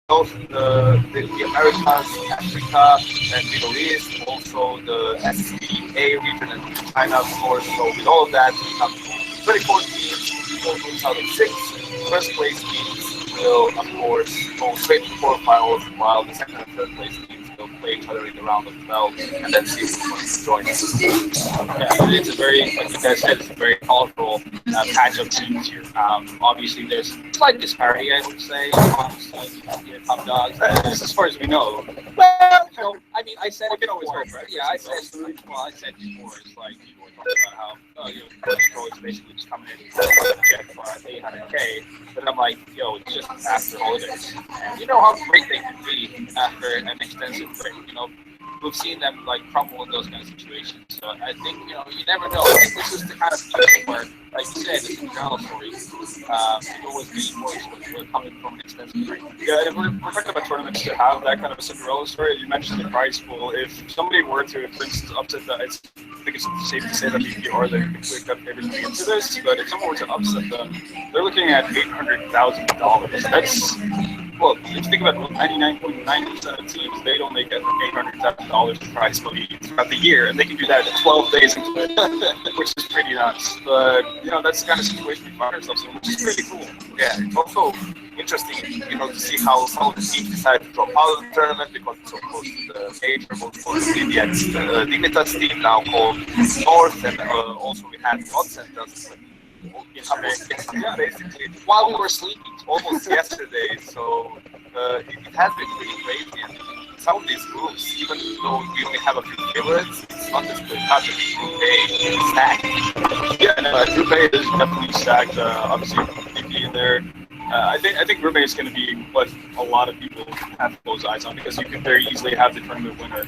both the Americas, Africa, and Middle East, also the SEA region and China, of course. So with all of that, we have 24 teams for 2006. First place teams will, of course, go straight to quarterfinals, while the second and third place teams will play each other in the round of 12, and then see who wants to join us. Yeah, it's a very, like you guys said, it's a very colorful patch of teams here. Obviously, there's slight disparity, I would say, amongst the top dogs. Just as far as we know. Well, I mean, I said it before. Right? Yeah, I said before, it's like people were talking about how, pro is basically just coming in and check for 800K. But I'm like, it's just after holidays. And you know how great they can be after an extensive break. We've seen them like crumble in those kind of situations. So I think you never know. I think this is the kind of situation where, like you said, it's a general story. People with being voiced were coming from an extensive break. Yeah, and we're talking about tournaments to have that kind of a Cinderella story. You mentioned the prize pool. If somebody were to, for instance, upset that, I think it's safe to say that BP are the complete cut favorites to get into this. But if someone were to upset them, they're looking at $800,000. That's well, if you think about 99.9% of teams, they don't make $800,000 in prize money throughout the year, and they can do that in 12 days into it, which is pretty nuts. But that's the kind of situation we find ourselves in, which is pretty cool. Yeah, it's also interesting, to see how some of the teams decide to drop out of the tournament because it's so close to the major, most closely the Dignitas team now called North, and also we had God sent us basically while we were sleeping almost yesterday. So it has been pretty crazy. And some of these groups, even though we only have a few favorites, it's not just the cut of Group A stacked. Yeah, Group A is definitely stacked. Obviously, BP in there. I think Group A is going to be what a lot of people have close eyes on because you can very easily have the tournament winner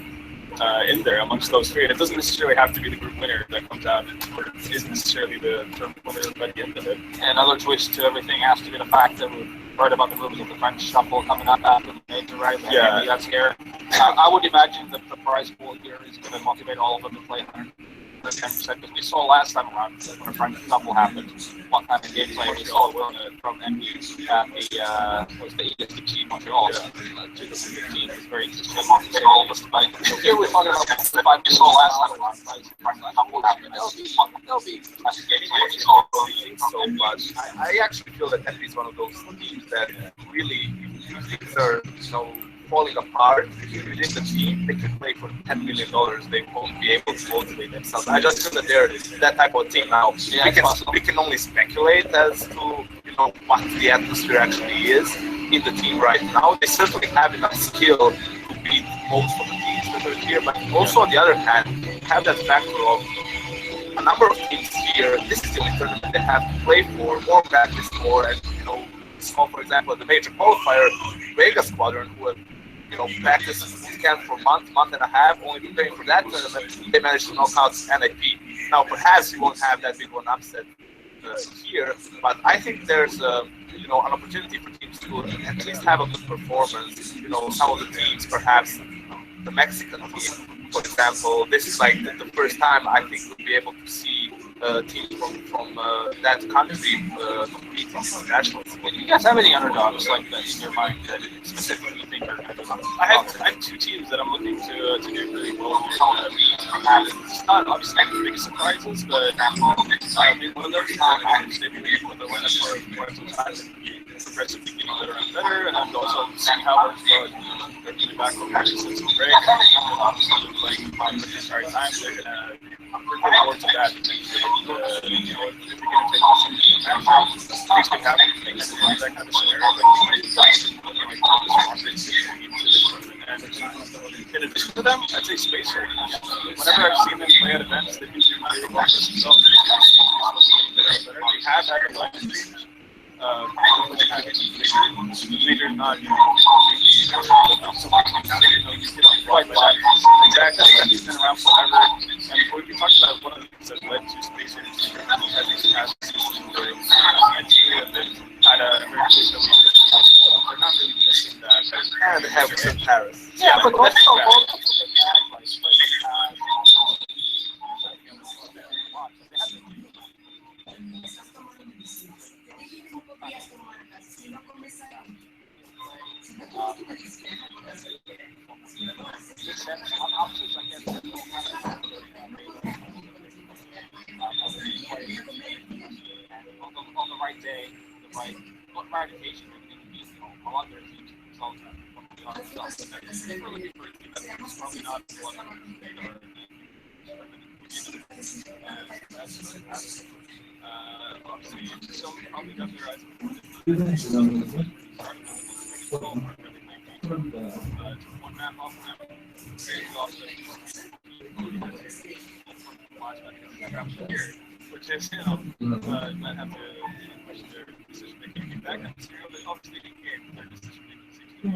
in there amongst those three. And it doesn't necessarily have to be the group winner that comes out, or it isn't necessarily the tournament winner at the end of it. And another twist to everything has to be the fact that we've heard about the rumors of the French shuffle coming up after the major, right? Yeah. That's here. I would imagine that the prize pool here is going to motivate all of them to play 110%, because we saw last time around when a French shuffle happened, what kind of gameplay we saw from MU at the ESG Montreal. 2015 was very interesting. Motivate all of us to play. Here we're talking about the five we saw last time around. French shuffle happened. They'll be so much. I actually feel that MU is one of those teams that really, if things are falling apart within the team, they can play for $10 million. They won't be able to motivate themselves. I just feel that they're that type of team now. We can only speculate as to what the atmosphere actually is in the team right now. They certainly have enough skill to beat most of the teams that are here, but also on the other hand, have that factor of a number of teams here. This is the only tournament they have to play for, more practice for, and for example, the major qualifier, Vega Squadron, who have practiced bootcamp for a month and a half, only preparing for that tournament. They managed to knock out NIP. Now, perhaps we won't have that big one upset here, but I think there's an opportunity for teams to at least have a good performance. Some of the teams, perhaps the Mexican team, for example, this is like the first time I think we'll be able to see teams from that country compete in international. Do you guys have any underdogs like that in your mind that specifically think are going to come? I have two teams that I'm looking to do really well here. It's not obviously the biggest surprises, but one of those is maybe with the win as far as those times progressively getting better and better, and I'm also seeing how they're really back from matches since the break. Obviously, playing with the starting time, they're going to looking forward to that. If we can take this things can happen, things that kind of scenario, and in addition to them, I'd say Space Raiders. Whenever I've seen them play at events, they've been doing very well for themselves. They have had a live stage. Major not, quite exactly. He's been around forever. And we talked about one of the things that led to Space Raiders having past season where it's had a very close leader. They're not really missing that. And they have in Paris. Yeah, but that's so cool. On the right day, the right occasion, everything will be a lot better teams result on themselves. If we're looking for a team that's probably not one obviously, some probably got their eyes one map off map, which is, might have to question their decision making in that kind of scenario, but obviously in game, their decision making seems to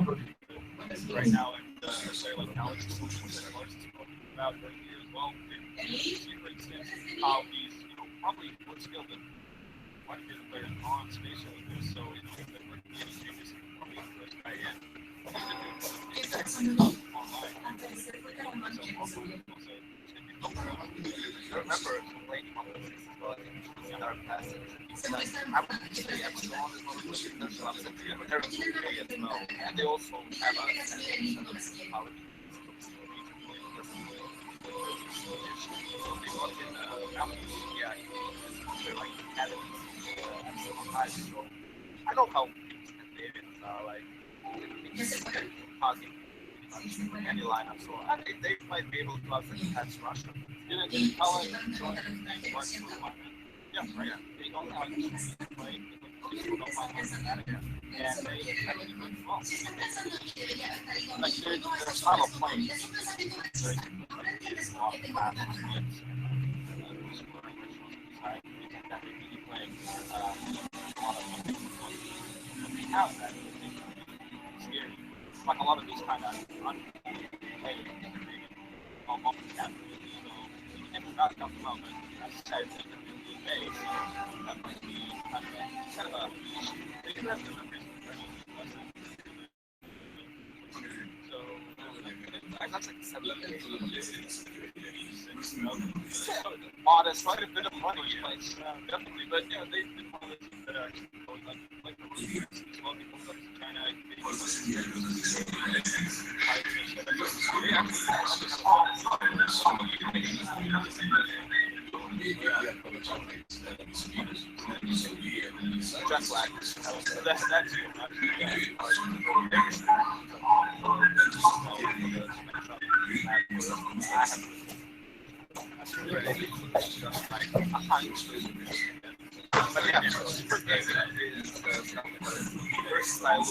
be right now, and say like Alex is talking about right here as well. You see, for instance, how he's probably more skilled than quite a bit of players on space like this. So if there were any changes, probably the first guy in. I remember playing on in our past. I'm actually as strong as one of the students, so I'm sitting with every day as well. And they also have a college. I know how David's are like talking any lineup, so I think they might be able to have some pass rush. Yeah, right. They don't have to play. And they have to do well. Like their style of playing is very like a lot of these kind of unplayed almost never got come out, but as I said, that might be kind of a they do have to so that's like 7 modest, quite a bit of money, definitely, but yeah, they've been one of the teams that are actually going like the Olympics as well, because of China. Just like that's but yeah, super game is very style